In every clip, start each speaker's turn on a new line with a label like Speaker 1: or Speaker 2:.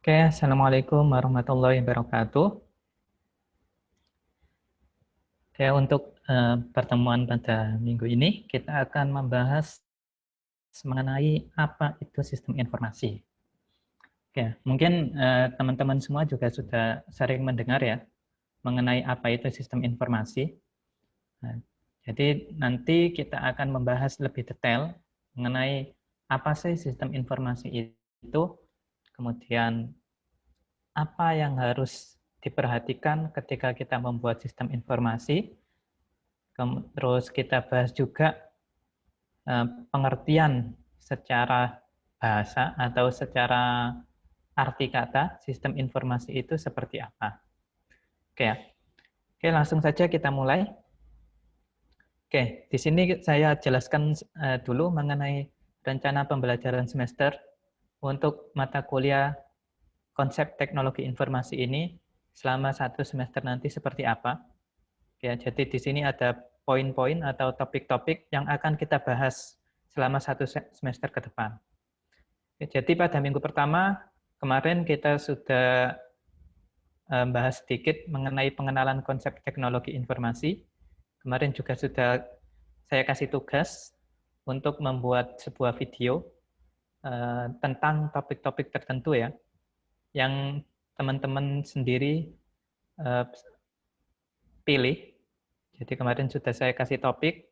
Speaker 1: Oke, Assalamualaikum warahmatullahi wabarakatuh. Oke, untuk pertemuan pada minggu ini, kita akan membahas mengenai apa itu sistem informasi. Oke, mungkin teman-teman semua juga sudah sering mendengar ya, mengenai apa itu sistem informasi. Nah, jadi nanti kita akan membahas lebih detail mengenai apa sih sistem informasi itu, kemudian apa yang harus diperhatikan ketika kita membuat sistem informasi. Terus kita bahas juga pengertian secara bahasa atau secara arti kata sistem informasi itu seperti apa. Oke ya. Oke, langsung saja kita mulai. Oke, di sini saya jelaskan dulu mengenai rencana pembelajaran semester untuk mata kuliah konsep teknologi informasi ini selama satu semester nanti seperti apa. Ya, jadi di sini ada poin-poin atau topik-topik yang akan kita bahas selama satu semester ke depan. Jadi pada minggu pertama kemarin kita sudah bahas sedikit mengenai pengenalan konsep teknologi informasi. Kemarin juga sudah saya kasih tugas untuk membuat sebuah video tentang topik-topik tertentu ya, yang teman-teman sendiri pilih. Jadi kemarin sudah saya kasih topik,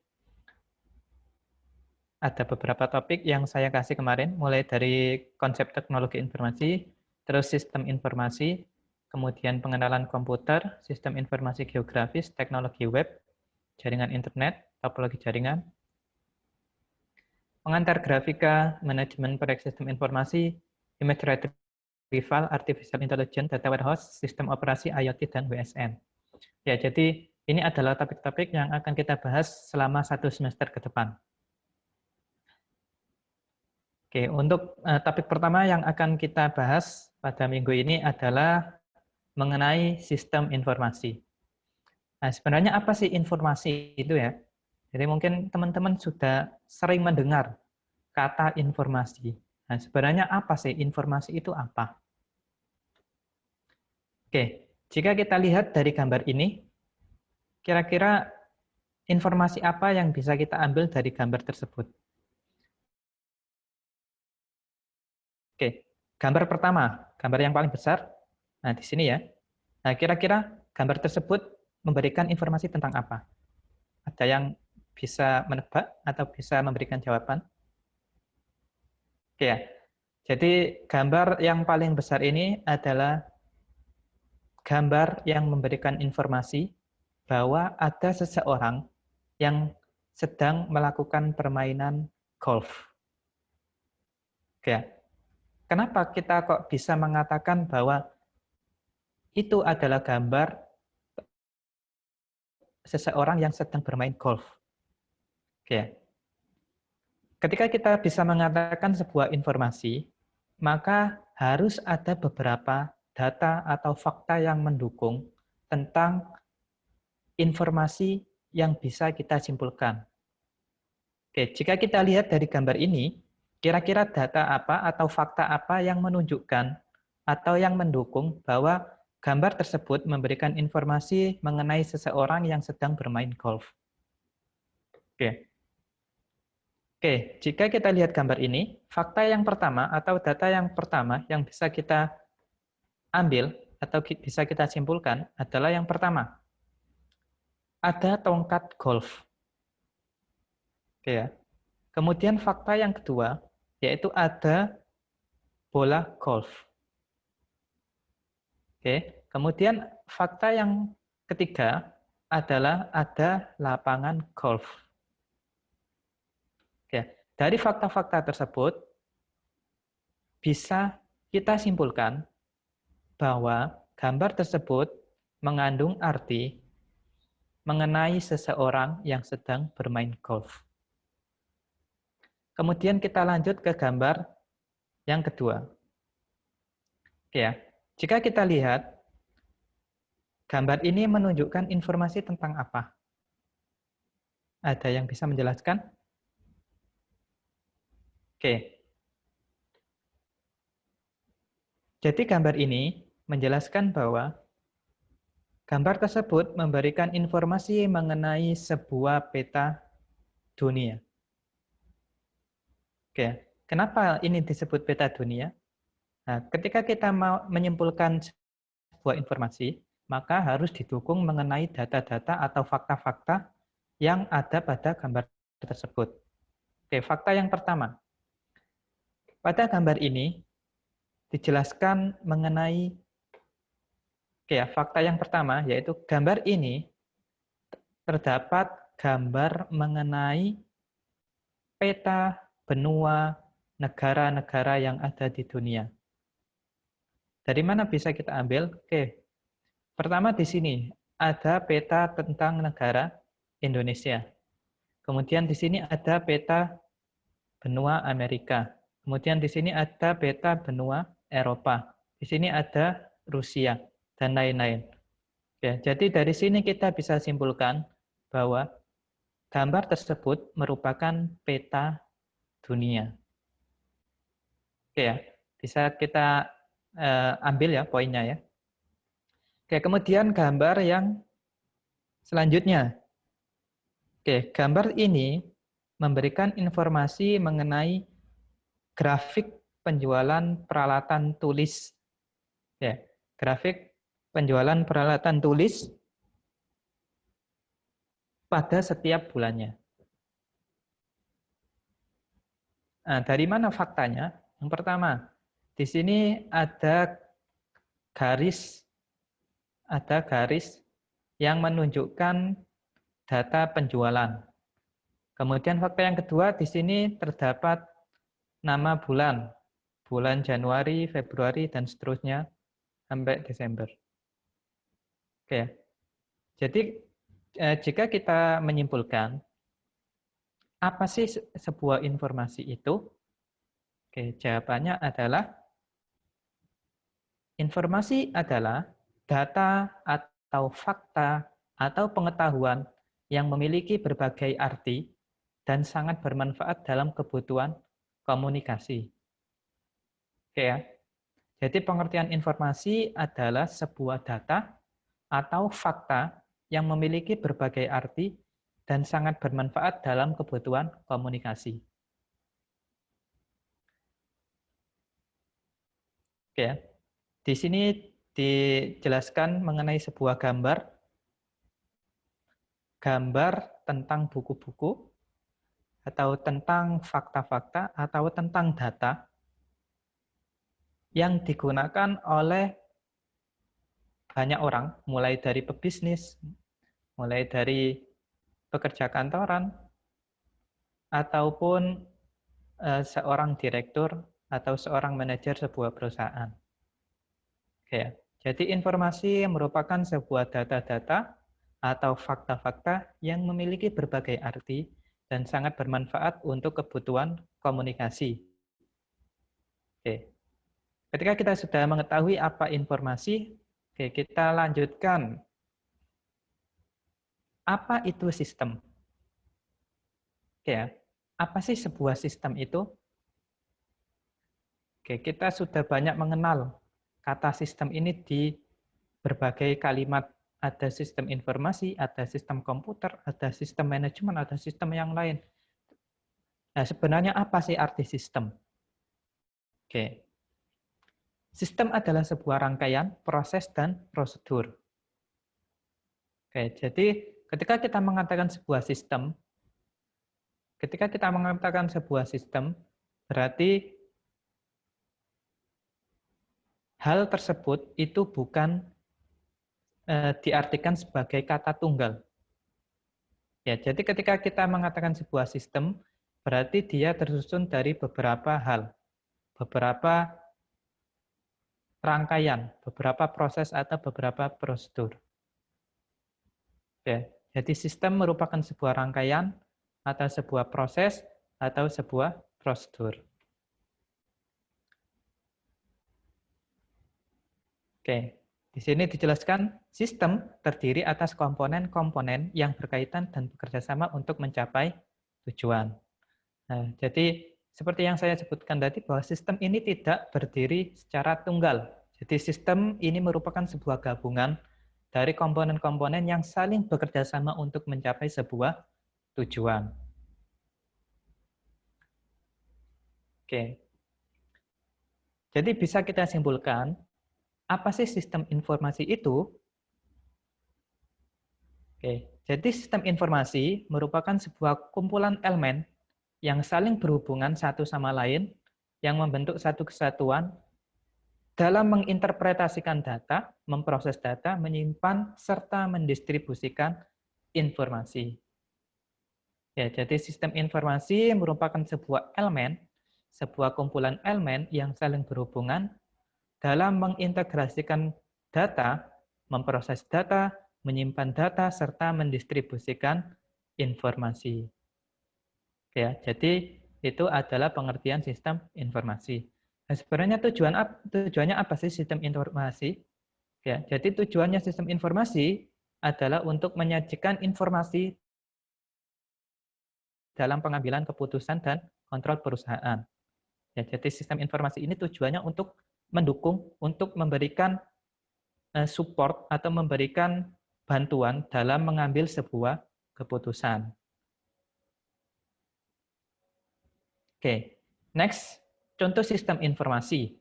Speaker 1: ada beberapa topik yang saya kasih kemarin, mulai dari konsep teknologi informasi, terus sistem informasi, kemudian pengenalan komputer, sistem informasi geografis, teknologi web, jaringan internet, topologi jaringan, pengantar grafika, manajemen proyek sistem informasi, image retrieval, artificial intelligence, data warehouse, sistem operasi, IoT, dan WSN. Ya, jadi ini adalah topik-topik yang akan kita bahas selama satu semester ke depan. Oke, untuk topik pertama yang akan kita bahas pada minggu ini adalah mengenai sistem informasi. Nah, sebenarnya apa sih informasi itu ya? Jadi mungkin teman-teman sudah sering mendengar kata informasi. Nah, sebenarnya apa sih informasi itu apa? Oke, jika kita lihat dari gambar ini, kira-kira informasi apa yang bisa kita ambil dari gambar tersebut? Oke, gambar pertama, gambar yang paling besar. Nah, di sini ya. Nah, kira-kira gambar tersebut memberikan informasi tentang apa? Ada yang bisa menebak atau bisa memberikan jawaban? Oke ya. Jadi gambar yang paling besar ini adalah gambar yang memberikan informasi bahwa ada seseorang yang sedang melakukan permainan golf. Oke ya. Kenapa kita kok bisa mengatakan bahwa itu adalah gambar seseorang yang sedang bermain golf? Oke ya. Ketika kita bisa mengatakan sebuah informasi, maka harus ada beberapa data atau fakta yang mendukung tentang informasi yang bisa kita simpulkan. Oke, jika kita lihat dari gambar ini, kira-kira data apa atau fakta apa yang menunjukkan atau yang mendukung bahwa gambar tersebut memberikan informasi mengenai seseorang yang sedang bermain golf. Oke. Oke, jika kita lihat gambar ini, fakta yang pertama atau data yang pertama yang bisa kita ambil atau bisa kita simpulkan adalah yang pertama, ada tongkat golf. Oke ya. Kemudian fakta yang kedua, yaitu ada bola golf. Oke. Kemudian fakta yang ketiga adalah ada lapangan golf. Oke. Dari fakta-fakta tersebut, bisa kita simpulkan bahwa gambar tersebut mengandung arti mengenai seseorang yang sedang bermain golf. Kemudian kita lanjut ke gambar yang kedua. Oke ya, jika kita lihat, gambar ini menunjukkan informasi tentang apa? Ada yang bisa menjelaskan? Oke. Jadi gambar ini menjelaskan bahwa gambar tersebut memberikan informasi mengenai sebuah peta dunia. Oke, kenapa ini disebut peta dunia? Nah, ketika kita mau menyimpulkan sebuah informasi, maka harus didukung mengenai data-data atau fakta-fakta yang ada pada gambar tersebut. Oke, fakta yang pertama. Pada gambar ini dijelaskan mengenai fakta yang pertama yaitu gambar ini terdapat gambar mengenai peta benua negara-negara yang ada di dunia. Dari mana bisa kita ambil? Oke. Pertama di sini ada peta tentang negara Indonesia. Kemudian di sini ada peta benua Amerika. Kemudian di sini ada peta benua Eropa. Di sini ada Rusia dan lain-lain. Ya, jadi dari sini kita bisa simpulkan bahwa gambar tersebut merupakan peta dunia. Oke ya, bisa kita ambil ya poinnya ya. Oke, kemudian gambar yang selanjutnya. Oke, gambar ini memberikan informasi mengenai grafik penjualan peralatan tulis. Ya, grafik penjualan peralatan tulis pada setiap bulannya. Nah, dari mana faktanya? Yang pertama, di sini ada garis yang menunjukkan data penjualan. Kemudian fakta yang kedua, di sini terdapat nama bulan Januari, Februari, dan seterusnya sampai Desember. Oke, jadi jika kita menyimpulkan apa sih sebuah informasi itu? Oke, jawabannya adalah informasi adalah data atau fakta atau pengetahuan yang memiliki berbagai arti dan sangat bermanfaat dalam kebutuhan komunikasi. Oke ya. Jadi pengertian informasi adalah sebuah data atau fakta yang memiliki berbagai arti dan sangat bermanfaat dalam kebutuhan komunikasi. Oke ya. Di sini dijelaskan mengenai sebuah gambar tentang buku-buku, atau tentang fakta-fakta, atau tentang data yang digunakan oleh banyak orang, mulai dari pebisnis, mulai dari pekerja kantoran, ataupun seorang direktur atau seorang manajer sebuah perusahaan. Oke, jadi informasi merupakan sebuah data-data atau fakta-fakta yang memiliki berbagai arti dan sangat bermanfaat untuk kebutuhan komunikasi. Oke. Ketika kita sudah mengetahui apa informasi, oke, kita lanjutkan. Apa itu sistem? Oke, apa sih sebuah sistem itu? Oke, kita sudah banyak mengenal kata sistem ini di berbagai kalimat. Ada sistem informasi, ada sistem komputer, ada sistem manajemen, ada sistem yang lain. Nah, sebenarnya apa sih arti sistem? Oke. Sistem adalah sebuah rangkaian proses dan prosedur. Oke, jadi ketika kita mengatakan sebuah sistem, berarti hal tersebut itu bukan diartikan sebagai kata tunggal. Ya, jadi ketika kita mengatakan sebuah sistem, berarti dia tersusun dari beberapa hal, beberapa rangkaian, beberapa proses atau beberapa prosedur. Ya, jadi sistem merupakan sebuah rangkaian atau sebuah proses atau sebuah prosedur. Oke, di sini dijelaskan sistem terdiri atas komponen-komponen yang berkaitan dan bekerja sama untuk mencapai tujuan. Nah, jadi seperti yang saya sebutkan tadi, bahwa sistem ini tidak berdiri secara tunggal. Jadi sistem ini merupakan sebuah gabungan dari komponen-komponen yang saling bekerja sama untuk mencapai sebuah tujuan. Oke. Jadi bisa kita simpulkan, apa sih sistem informasi itu? Oke. Jadi sistem informasi merupakan sebuah kumpulan elemen yang saling berhubungan satu sama lain, yang membentuk satu kesatuan dalam menginterpretasikan data, memproses data, menyimpan, serta mendistribusikan informasi. Ya, jadi sistem informasi merupakan sebuah elemen, sebuah kumpulan elemen yang saling berhubungan dalam mengintegrasikan data, memproses data, menyimpan data, serta mendistribusikan informasi. Ya, jadi itu adalah pengertian sistem informasi. Nah, sebenarnya tujuannya apa sih sistem informasi? Ya, jadi tujuannya sistem informasi adalah untuk menyajikan informasi dalam pengambilan keputusan dan kontrol perusahaan. Ya, jadi sistem informasi ini tujuannya untuk mendukung, untuk memberikan support atau memberikan bantuan dalam mengambil sebuah keputusan. Oke, next, contoh sistem informasi.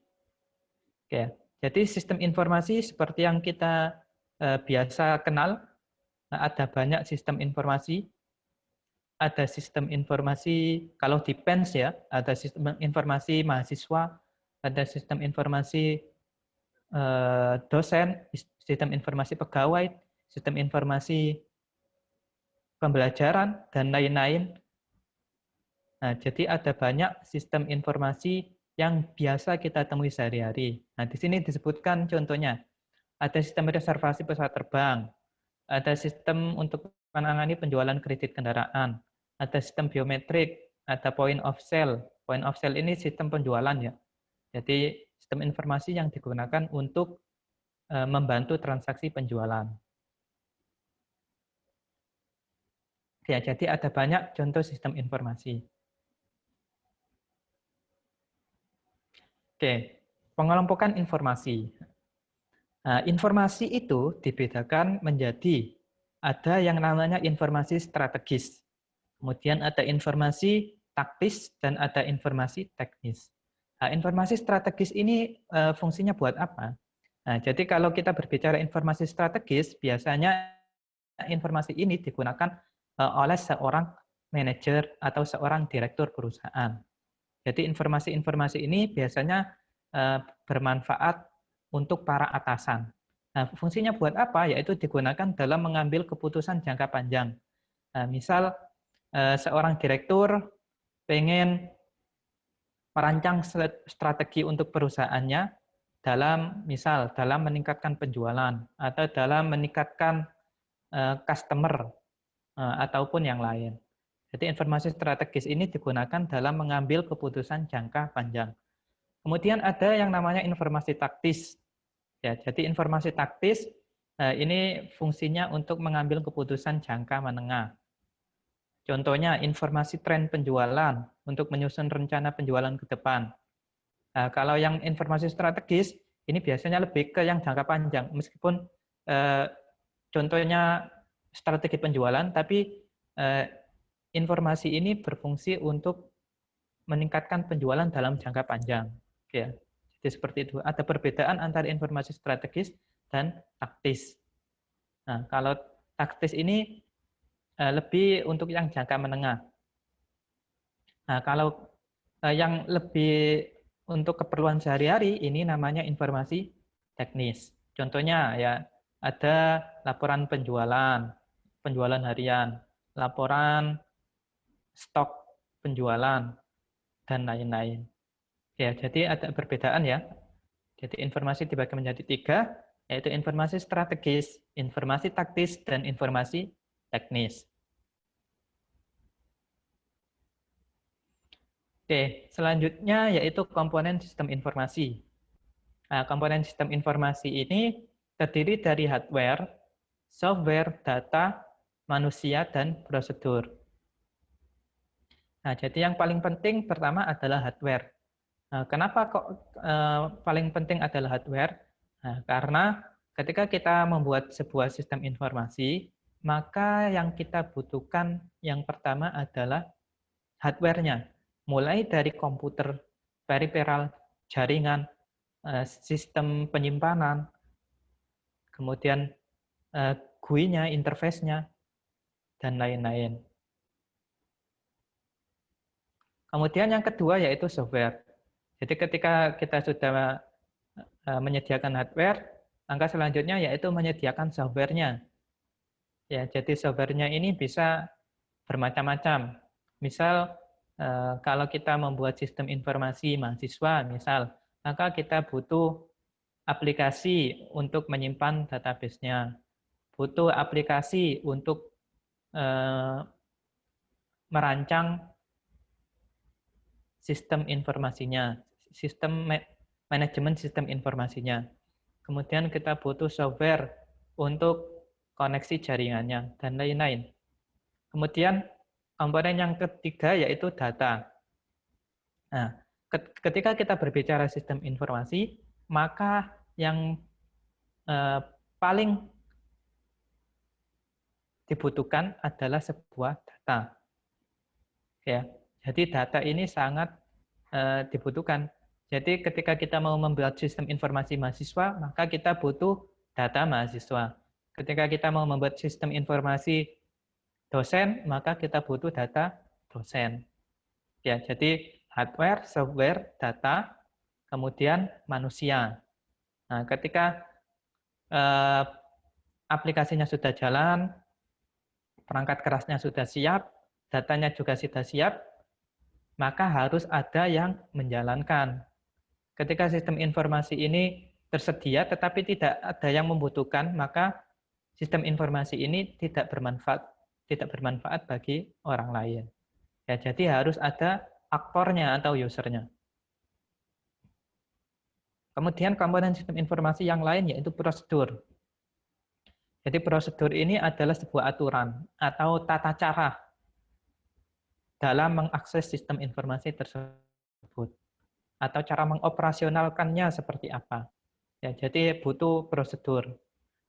Speaker 1: Oke, jadi sistem informasi seperti yang kita biasa kenal, ada banyak sistem informasi. Ada sistem informasi, kalau di PENS ya, ada sistem informasi mahasiswa, ada sistem informasi dosen, sistem informasi pegawai, sistem informasi pembelajaran, dan lain-lain. Nah, jadi ada banyak sistem informasi yang biasa kita temui sehari-hari. Nah, di sini disebutkan contohnya, ada sistem reservasi pesawat terbang, ada sistem untuk menangani penjualan kredit kendaraan, ada sistem biometrik, ada point of sale. Point of sale ini sistem penjualan ya. Jadi sistem informasi yang digunakan untuk membantu transaksi penjualan. Ya, jadi ada banyak contoh sistem informasi. Oke, pengelompokan informasi. Nah, informasi itu dibedakan menjadi ada yang namanya informasi strategis. Kemudian ada informasi taktis dan ada informasi teknis. Nah, informasi strategis ini fungsinya buat apa? Nah, jadi kalau kita berbicara informasi strategis, biasanya informasi ini digunakan oleh seorang manajer atau seorang direktur perusahaan. Jadi informasi-informasi ini biasanya bermanfaat untuk para atasan. Nah, fungsinya buat apa? Yaitu digunakan dalam mengambil keputusan jangka panjang. Nah, misal seorang direktur pengen merancang strategi untuk perusahaannya dalam meningkatkan penjualan atau dalam meningkatkan customer ataupun yang lain. Jadi informasi strategis ini digunakan dalam mengambil keputusan jangka panjang. Kemudian ada yang namanya informasi taktis. Ya, jadi informasi taktis ini fungsinya untuk mengambil keputusan jangka menengah. Contohnya informasi tren penjualan untuk menyusun rencana penjualan ke depan. Nah, kalau yang informasi strategis ini biasanya lebih ke yang jangka panjang, meskipun contohnya strategi penjualan, tapi informasi ini berfungsi untuk meningkatkan penjualan dalam jangka panjang. Ya, jadi seperti itu. Ada perbedaan antara informasi strategis dan taktis. Nah, kalau taktis ini lebih untuk yang jangka menengah. Nah, kalau yang lebih untuk keperluan sehari-hari ini namanya informasi teknis. Contohnya ya ada laporan penjualan, penjualan harian, laporan stok penjualan, dan lain-lain. Ya, jadi ada perbedaan ya. Jadi informasi dibagi menjadi 3, yaitu informasi strategis, informasi taktis, dan informasi teknis. Oke, selanjutnya yaitu komponen sistem informasi. Nah, komponen sistem informasi ini terdiri dari hardware, software, data, manusia, dan prosedur. Nah, jadi yang paling penting pertama adalah hardware. Nah, kenapa kok paling penting adalah hardware? Nah, karena ketika kita membuat sebuah sistem informasi, maka yang kita butuhkan yang pertama adalah hardware-nya. Mulai dari komputer, peripheral, jaringan, sistem penyimpanan, kemudian GUI-nya, interface-nya, dan lain-lain. Kemudian yang kedua yaitu software. Jadi ketika kita sudah menyediakan hardware, langkah selanjutnya yaitu menyediakan software-nya. Ya, jadi software-nya ini bisa bermacam-macam. Misal kalau kita membuat sistem informasi mahasiswa, misal, maka kita butuh aplikasi untuk menyimpan database-nya, butuh aplikasi untuk merancang sistem informasinya, manajemen sistem informasinya. Kemudian kita butuh software untuk koneksi jaringannya, dan lain-lain. Kemudian komponen yang ketiga yaitu data. Nah, ketika kita berbicara sistem informasi, maka yang paling dibutuhkan adalah sebuah data. Ya, jadi data ini sangat dibutuhkan. Jadi ketika kita mau membuat sistem informasi mahasiswa, maka kita butuh data mahasiswa. Ketika kita mau membuat sistem informasi dosen, maka kita butuh data dosen. Ya, jadi hardware, software, data, kemudian manusia. Nah, ketika aplikasinya sudah jalan, perangkat kerasnya sudah siap, datanya juga sudah siap, maka harus ada yang menjalankan. Ketika sistem informasi ini tersedia tetapi tidak ada yang membutuhkan, maka sistem informasi ini tidak bermanfaat bagi orang lain. Ya, jadi harus ada aktornya atau usernya. Kemudian komponen sistem informasi yang lain yaitu prosedur. Jadi prosedur ini adalah sebuah aturan atau tata cara dalam mengakses sistem informasi tersebut, atau cara mengoperasionalkannya seperti apa. Ya, jadi butuh prosedur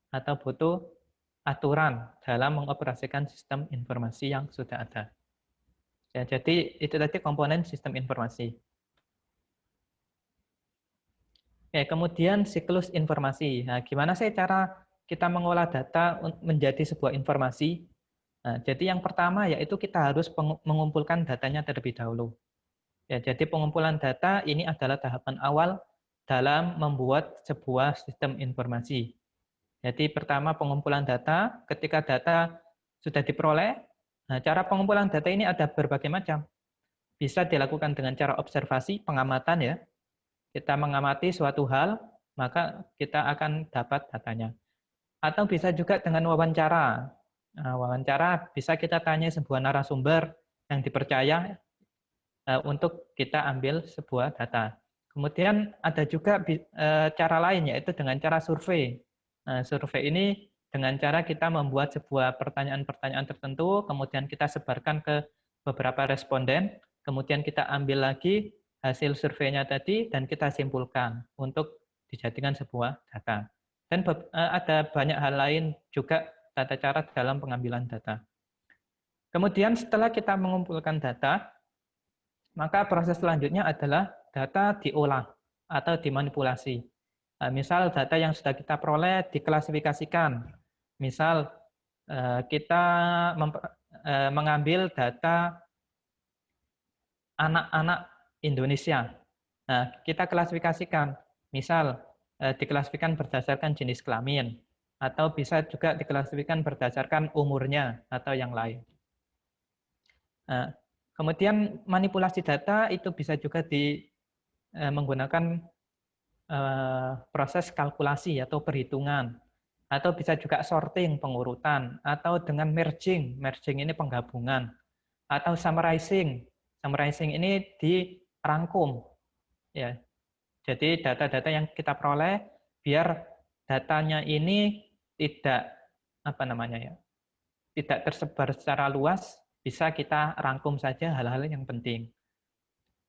Speaker 1: atau butuh aturan dalam mengoperasikan sistem informasi yang sudah ada. Ya, jadi itu tadi komponen sistem informasi. Ya, kemudian siklus informasi. Nah, gimana sih cara kita mengolah data menjadi sebuah informasi? Nah, jadi yang pertama yaitu kita harus mengumpulkan datanya terlebih dahulu. Ya, jadi pengumpulan data ini adalah tahapan awal dalam membuat sebuah sistem informasi. Jadi pertama pengumpulan data, ketika data sudah diperoleh, nah cara pengumpulan data ini ada berbagai macam. Bisa dilakukan dengan cara observasi, pengamatan ya. Kita mengamati suatu hal, maka kita akan dapat datanya. Atau bisa juga dengan wawancara. Nah, wawancara bisa kita tanya sebuah narasumber yang dipercaya untuk kita ambil sebuah data. Kemudian ada juga cara lain yaitu dengan cara survei. Nah, survei ini dengan cara kita membuat sebuah pertanyaan-pertanyaan tertentu, kemudian kita sebarkan ke beberapa responden, kemudian kita ambil lagi hasil surveinya tadi dan kita simpulkan untuk dijadikan sebuah data. Dan ada banyak hal lain juga tata cara dalam pengambilan data. Kemudian setelah kita mengumpulkan data, maka proses selanjutnya adalah data diolah atau dimanipulasi. Nah, misal data yang sudah kita peroleh diklasifikasikan. Misal kita mengambil data anak-anak Indonesia. Nah, kita klasifikasikan. Misal diklasifikasikan berdasarkan jenis kelamin, atau bisa juga diklasifikasikan berdasarkan umurnya atau yang lain. Nah, kemudian manipulasi data itu bisa juga menggunakan proses kalkulasi atau perhitungan, atau bisa juga sorting, pengurutan, atau dengan merging. Merging ini penggabungan, atau summarizing. Summarizing ini dirangkum. Ya, jadi data-data yang kita peroleh biar datanya ini tidak tidak tersebar secara luas, bisa kita rangkum saja hal-hal yang penting.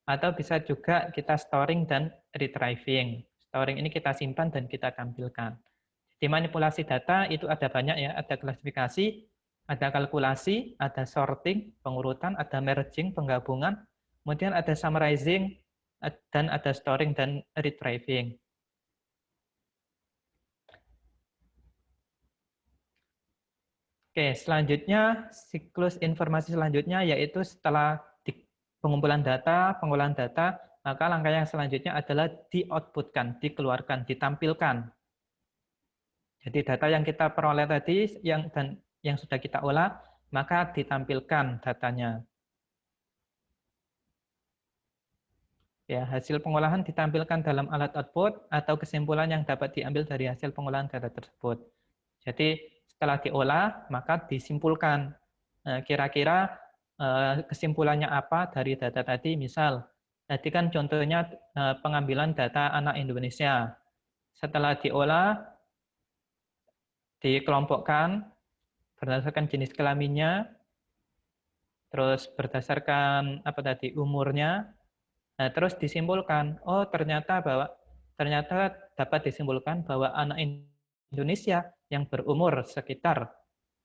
Speaker 1: Atau bisa juga kita storing dan retrieving. Storing ini kita simpan dan kita tampilkan. Di manipulasi data itu ada banyak ya, ada klasifikasi, ada kalkulasi, ada sorting, pengurutan, ada merging, penggabungan, kemudian ada summarizing, dan ada storing dan retrieving. Oke, selanjutnya siklus informasi selanjutnya yaitu setelah pengumpulan data, pengolahan data, maka langkah yang selanjutnya adalah di-outputkan, dikeluarkan, ditampilkan. Jadi data yang kita peroleh tadi yang sudah kita olah, maka ditampilkan datanya. Ya, hasil pengolahan ditampilkan dalam alat output atau kesimpulan yang dapat diambil dari hasil pengolahan data tersebut. Jadi setelah diolah, maka disimpulkan kira-kira kesimpulannya apa dari data tadi. Misal, tadi kan contohnya pengambilan data anak Indonesia. Setelah diolah, dikelompokkan berdasarkan jenis kelaminnya, terus berdasarkan apa tadi umurnya, nah, terus disimpulkan, oh ternyata dapat disimpulkan bahwa anak Indonesia yang berumur sekitar,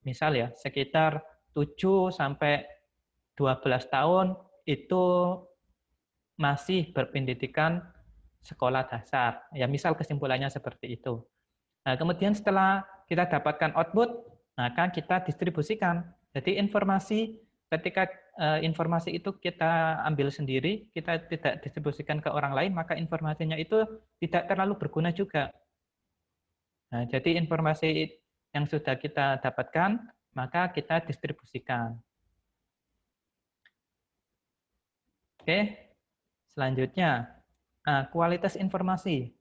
Speaker 1: misal ya, sekitar 7 sampai 12 tahun itu masih berpendidikan sekolah dasar. Ya, misal kesimpulannya seperti itu. Nah, kemudian setelah kita dapatkan output, maka kita distribusikan. Jadi ketika informasi itu kita ambil sendiri, kita tidak distribusikan ke orang lain, maka informasinya itu tidak terlalu berguna juga. Nah, jadi informasi yang sudah kita dapatkan, maka kita distribusikan. Oke, selanjutnya kualitas informasi.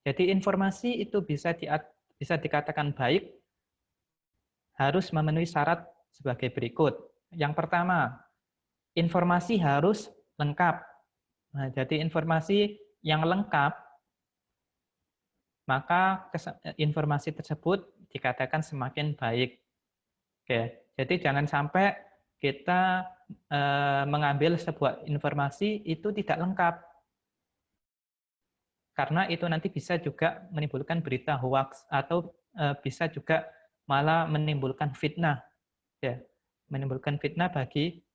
Speaker 1: Jadi informasi itu bisa dikatakan baik, harus memenuhi syarat sebagai berikut. Yang pertama, informasi harus lengkap. Nah, jadi informasi yang lengkap, maka informasi tersebut dikatakan semakin baik. Oke, jadi jangan sampai kita mengambil sebuah informasi itu tidak lengkap. Karena itu nanti bisa juga menimbulkan berita hoax atau bisa juga malah menimbulkan fitnah. Ya, menimbulkan fitnah bagi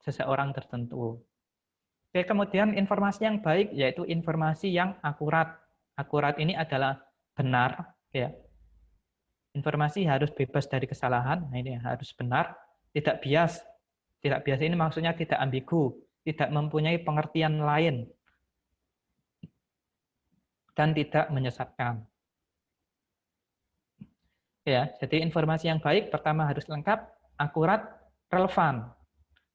Speaker 1: seseorang tertentu. Oke, kemudian informasi yang baik yaitu informasi yang akurat. Akurat ini adalah benar, ya. Informasi harus bebas dari kesalahan, nah ini harus benar, tidak bias. Tidak bias ini maksudnya tidak ambigu, tidak mempunyai pengertian lain, dan tidak menyesatkan. Ya, jadi informasi yang baik pertama harus lengkap, akurat, relevan.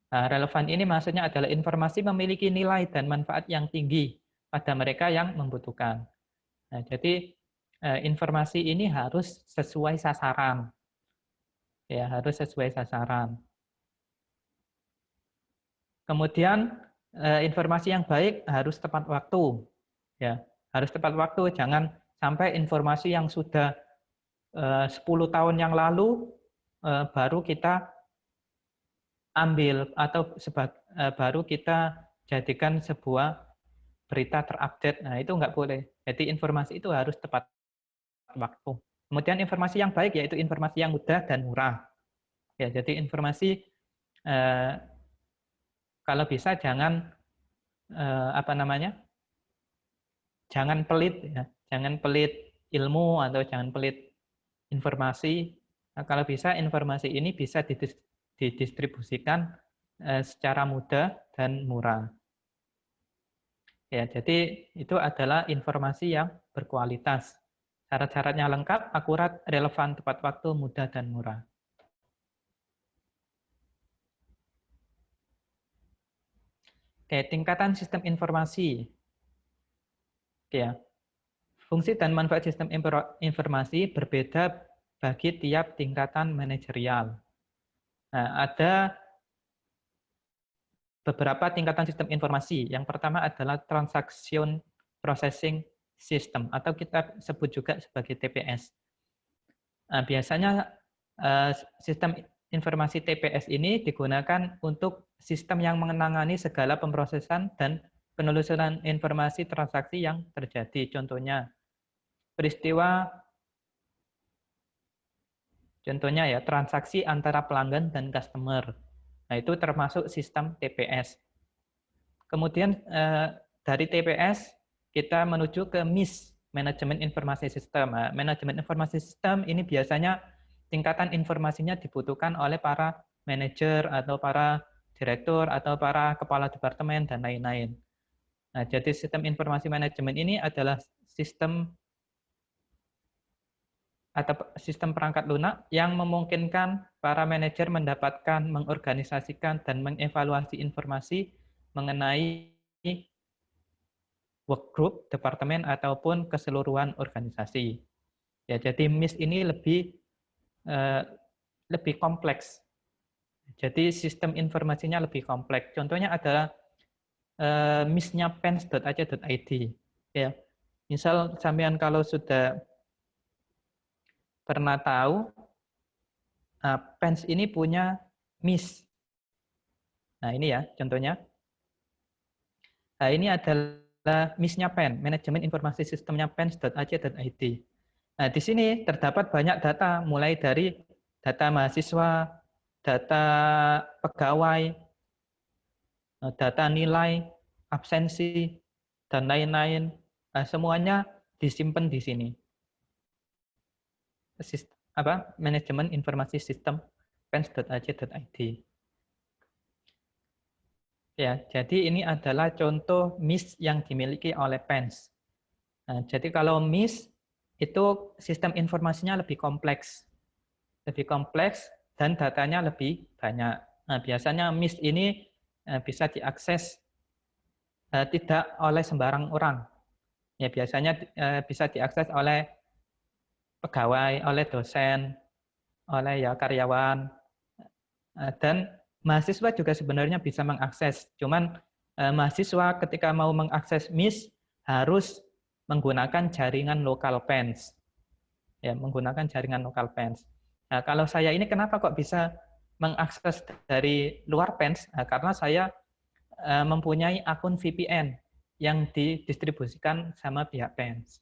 Speaker 1: Nah, relevan ini maksudnya adalah informasi memiliki nilai dan manfaat yang tinggi pada mereka yang membutuhkan. Nah, jadi informasi ini harus sesuai sasaran. Ya, harus sesuai sasaran. Kemudian informasi yang baik harus tepat waktu. Ya, harus tepat waktu, jangan sampai informasi yang sudah 10 tahun yang lalu baru kita ambil atau baru kita jadikan sebuah berita terupdate. Nah, itu nggak boleh. Jadi informasi itu harus tepat waktu. Kemudian informasi yang baik yaitu informasi yang mudah dan murah. Ya, jadi informasi kalau bisa jangan jangan pelit ya. Jangan pelit ilmu atau jangan pelit informasi. Nah, kalau bisa informasi ini bisa didistribusikan secara mudah dan murah. Ya, jadi itu adalah informasi yang berkualitas. Syarat-syaratnya lengkap, akurat, relevan, tepat waktu, mudah, dan murah. Oke, tingkatan sistem informasi. Ya, fungsi dan manfaat sistem informasi berbeda bagi tiap tingkatan manajerial. Nah, ada beberapa tingkatan sistem informasi. Yang pertama adalah Transaction Processing System, atau kita sebut juga sebagai TPS. Nah, biasanya sistem informasi TPS ini digunakan untuk sistem yang menangani segala pemrosesan dan penelusuran informasi transaksi yang terjadi. Contohnya ya, transaksi antara pelanggan dan customer. Nah, itu termasuk sistem TPS. Kemudian dari TPS kita menuju ke MIS, Manajemen Informasi Sistem. Nah, Manajemen Informasi Sistem ini biasanya tingkatan informasinya dibutuhkan oleh para manajer atau para direktur atau para kepala departemen dan lain-lain. Nah, jadi sistem informasi manajemen ini adalah sistem atau sistem perangkat lunak yang memungkinkan para manajer mendapatkan, mengorganisasikan, dan mengevaluasi informasi mengenai work group, departemen, ataupun keseluruhan organisasi. Ya, jadi MIS ini lebih kompleks. Jadi sistem informasinya lebih kompleks. Contohnya adalah MIS-nya pens.ac.id. Ya, misal sampean kalau sudah pernah tahu, pens ini punya MIS. Nah, ini ya contohnya. Nah, ini adalah MIS-nya PEN, Manajemen Informasi Sistemnya pens.ac.id. Nah, di sini terdapat banyak data, mulai dari data mahasiswa, data pegawai, data nilai, absensi, dan lain-lain. Nah, semuanya disimpan di sini. Manajemen Informasi Sistem pens.ac.id. Ya, jadi ini adalah contoh MIS yang dimiliki oleh PENS. Nah, jadi kalau MIS itu sistem informasinya lebih kompleks dan datanya lebih banyak. Nah, biasanya MIS ini bisa diakses tidak oleh sembarang orang. Ya, biasanya bisa diakses oleh pegawai, oleh dosen, oleh ya karyawan, dan mahasiswa juga sebenarnya bisa mengakses. Cuman mahasiswa ketika mau mengakses MIS harus menggunakan jaringan lokal PENS. Ya, menggunakan jaringan lokal PENS. Nah, kalau saya ini kenapa kok bisa mengakses dari luar PENS? Nah, karena saya mempunyai akun VPN yang didistribusikan sama pihak PENS.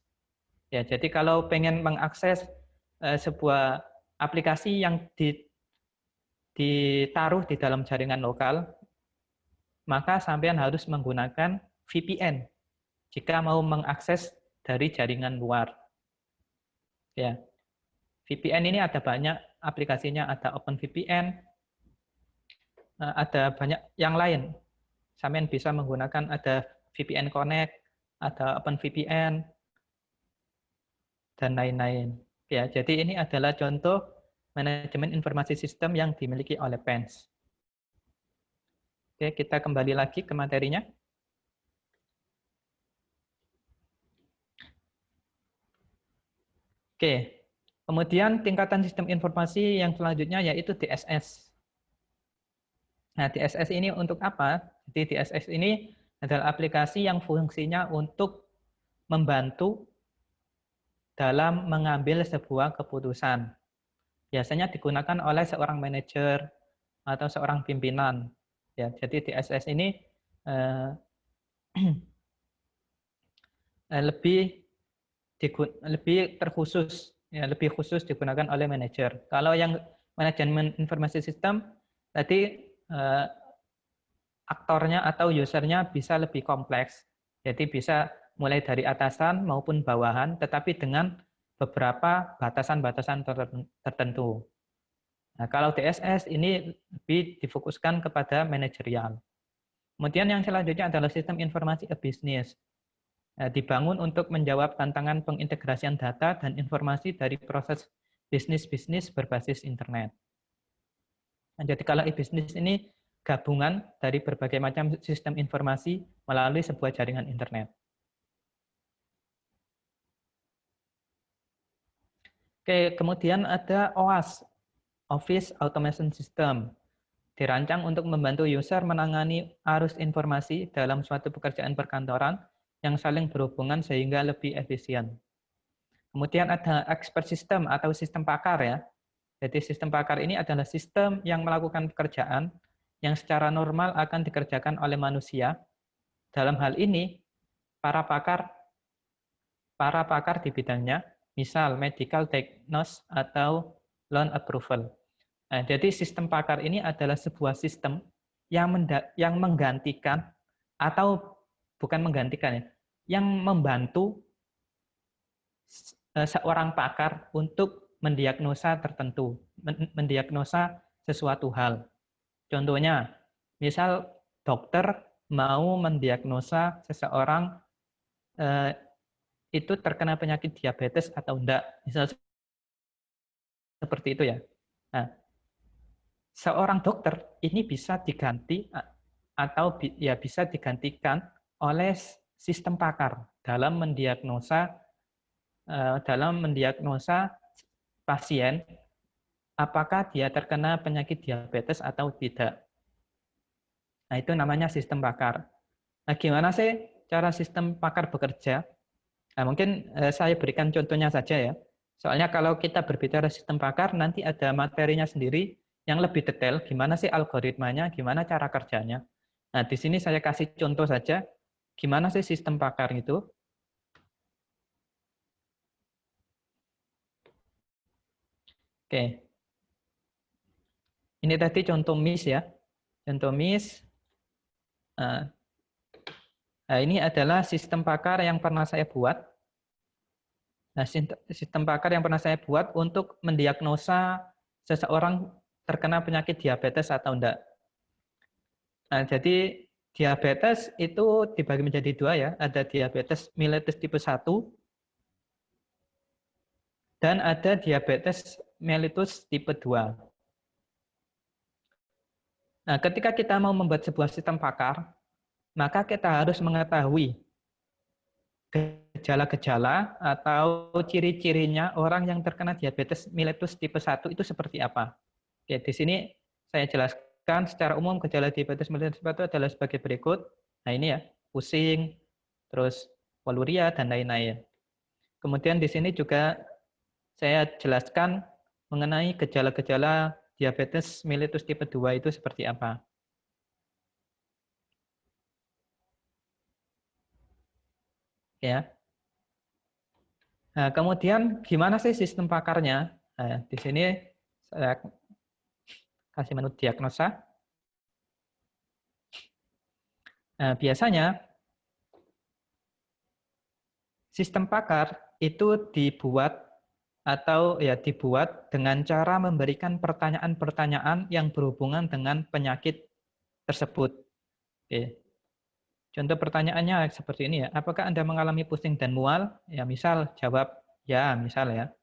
Speaker 1: Ya, jadi kalau pengen mengakses sebuah aplikasi yang ditaruh di dalam jaringan lokal, maka sampean harus menggunakan VPN jika mau mengakses dari jaringan luar. Ya, VPN ini ada banyak aplikasinya, ada OpenVPN, ada banyak yang lain. Sampean bisa menggunakan ada VPN Connect, ada OpenVPN, dan lain-lain. Ya, jadi ini adalah contoh manajemen informasi sistem yang dimiliki oleh PENS. Oke, kita kembali lagi ke materinya. Oke, kemudian tingkatan sistem informasi yang selanjutnya yaitu DSS. Nah, DSS ini untuk apa? Jadi DSS ini adalah aplikasi yang fungsinya untuk membantu dalam mengambil sebuah keputusan. Biasanya digunakan oleh seorang manajer atau seorang pimpinan. Ya, jadi DSS ini lebih terkhusus, ya, lebih khusus digunakan oleh manajer. Kalau yang manajemen informasi sistem tadi aktornya atau usernya bisa lebih kompleks. Jadi bisa mulai dari atasan maupun bawahan, tetapi dengan beberapa batasan-batasan tertentu. Nah, kalau DSS ini lebih difokuskan kepada manajerial. Kemudian yang selanjutnya adalah sistem informasi bisnis. Dibangun untuk menjawab tantangan pengintegrasian data dan informasi dari proses bisnis-bisnis berbasis internet. Nah, jadi kalau e-bisnis ini gabungan dari berbagai macam sistem informasi melalui sebuah jaringan internet. Oke, kemudian ada OAS, Office Automation System. Dirancang untuk membantu user menangani arus informasi dalam suatu pekerjaan perkantoran yang saling berhubungan sehingga lebih efisien. Kemudian ada expert system atau sistem pakar ya. Jadi sistem pakar ini adalah sistem yang melakukan pekerjaan yang secara normal akan dikerjakan oleh manusia. Dalam hal ini, para pakar di bidangnya, misal medical diagnosis atau loan approval. Nah, jadi sistem pakar ini adalah sebuah sistem yang menggantikan atau bukan menggantikan ya, yang membantu seorang pakar untuk mendiagnosa tertentu, mendiagnosa sesuatu hal. Contohnya, misal dokter mau mendiagnosa seseorang itu terkena penyakit diabetes atau enggak, misal seperti itu ya. Nah, seorang dokter ini bisa diganti atau ya bisa digantikan oleh sistem pakar dalam mendiagnosa pasien apakah dia terkena penyakit diabetes atau tidak. Nah, itu namanya sistem pakar. Nah, gimana sih cara sistem pakar bekerja? Nah, mungkin saya berikan contohnya saja ya. Soalnya kalau kita berbicara sistem pakar, nanti ada materinya sendiri yang lebih detail, gimana sih algoritmanya, gimana cara kerjanya. Nah, di sini saya kasih contoh saja, gimana sih sistem pakar itu. Oke. Ini tadi contoh MIS ya. Contoh MIS. Nah, ini adalah sistem pakar yang pernah saya buat. Nah, sistem pakar yang pernah saya buat untuk mendiagnosa seseorang terkena penyakit diabetes atau enggak. Nah, jadi diabetes itu dibagi menjadi dua ya. Ada diabetes mellitus tipe 1 dan ada diabetes mellitus tipe 2. Nah, ketika kita mau membuat sebuah sistem pakar, maka kita harus mengetahui gejala-gejala atau ciri-cirinya orang yang terkena diabetes mellitus tipe 1 itu seperti apa. Oke, di sini saya jelaskan secara umum gejala diabetes mellitus tipe 1 adalah sebagai berikut. Nah, ini ya, pusing, terus poluria, dan lain-lain. Kemudian di sini juga saya jelaskan mengenai gejala-gejala diabetes mellitus tipe 2 itu seperti apa. Ya. Nah, kemudian gimana sih sistem pakarnya? Nah, di sini saya kasih menu diagnosa. Nah, biasanya sistem pakar itu dibuat dengan cara memberikan pertanyaan-pertanyaan yang berhubungan dengan penyakit tersebut. Oke. Contoh pertanyaannya seperti ini ya. Apakah Anda mengalami pusing dan mual? Ya, misal jawab ya, misal ya.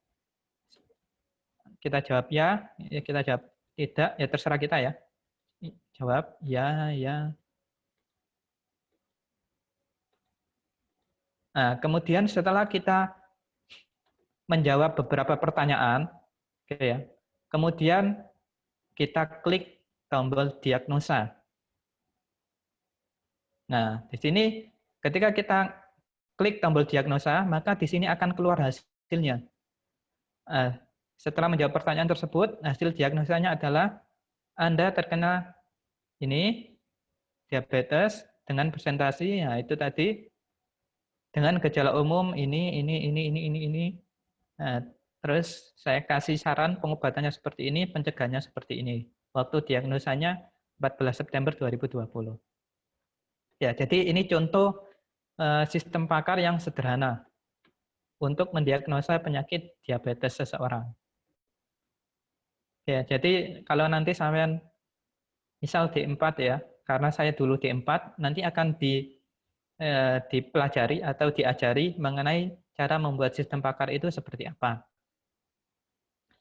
Speaker 1: Kita jawab ya, kita jawab tidak, ya terserah kita ya. Jawab ya, ya. Nah, kemudian setelah kita menjawab beberapa pertanyaan, gitu ya, kemudian kita klik tombol diagnosa. Nah, di sini ketika kita klik tombol diagnosa, maka di sini akan keluar hasilnya. Nah, setelah menjawab pertanyaan tersebut, hasil diagnosanya adalah Anda terkena ini diabetes dengan presentasi, ya itu tadi dengan gejala umum ini. Nah, terus saya kasih saran pengobatannya seperti ini, pencegahannya seperti ini. Waktu diagnosanya 14 September 2020. Ya, jadi ini contoh sistem pakar yang sederhana untuk mendiagnosa penyakit diabetes seseorang. Ya, jadi kalau nanti sampean misal D4 ya, karena saya dulu D4, nanti akan dipelajari atau diajari mengenai cara membuat sistem pakar itu seperti apa.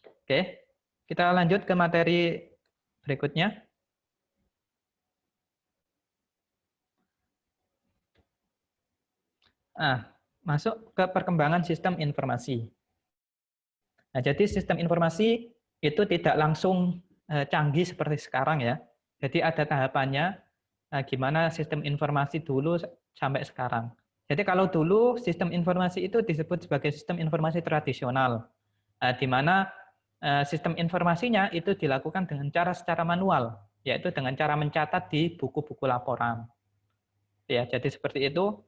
Speaker 1: Oke, kita lanjut ke materi berikutnya. Nah, masuk ke perkembangan sistem informasi. Nah, jadi sistem informasi itu tidak langsung canggih seperti sekarang ya. Jadi ada tahapannya, gimana sistem informasi dulu sampai sekarang. Jadi kalau dulu sistem informasi itu disebut sebagai sistem informasi tradisional, di mana sistem informasinya itu dilakukan dengan cara secara manual, yaitu dengan cara mencatat di buku-buku laporan. Ya, jadi seperti itu.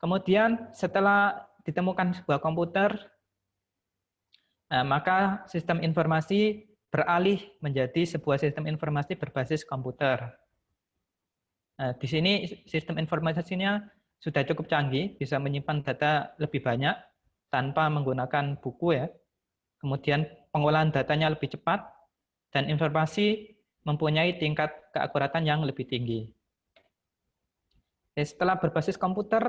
Speaker 1: Kemudian setelah ditemukan sebuah komputer, maka sistem informasi beralih menjadi sebuah sistem informasi berbasis komputer. Di sini sistem informasinya sudah cukup canggih, bisa menyimpan data lebih banyak tanpa menggunakan buku ya. Kemudian pengolahan datanya lebih cepat dan informasi mempunyai tingkat keakuratan yang lebih tinggi. Setelah berbasis komputer,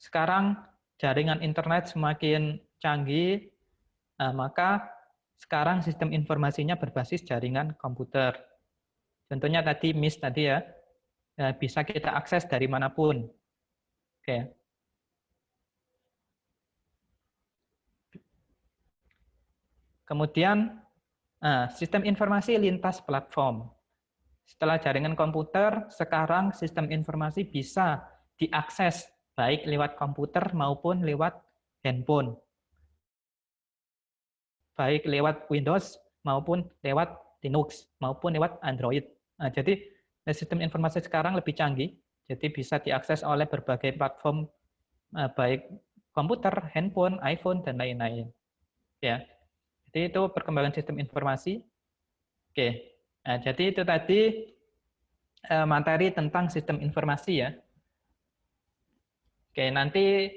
Speaker 1: sekarang jaringan internet semakin canggih, maka sekarang sistem informasinya berbasis jaringan komputer. Contohnya tadi MIS tadi ya, bisa kita akses dari manapun. Oke. Kemudian sistem informasi lintas platform. Setelah jaringan komputer, sekarang sistem informasi bisa diakses baik lewat komputer maupun lewat handphone. Baik lewat Windows maupun lewat Linux maupun lewat Android. Jadi sistem informasi sekarang lebih canggih, jadi bisa diakses oleh berbagai platform baik komputer, handphone, iPhone dan lain-lain. Ya. Jadi itu perkembangan sistem informasi. Oke. Nah, jadi itu tadi materi tentang sistem informasi ya. Oke, nanti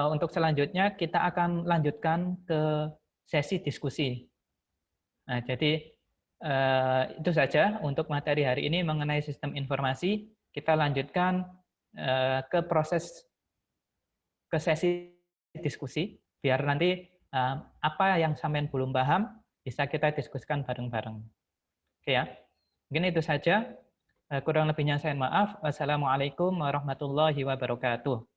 Speaker 1: untuk selanjutnya kita akan lanjutkan ke sesi diskusi. Nah, jadi itu saja untuk materi hari ini mengenai sistem informasi. Kita lanjutkan ke sesi diskusi, biar nanti apa yang sampean belum paham bisa kita diskusikan bareng-bareng. Oke ya, mungkin itu saja. Kurang lebihnya saya maaf. Wassalamualaikum warahmatullahi wabarakatuh.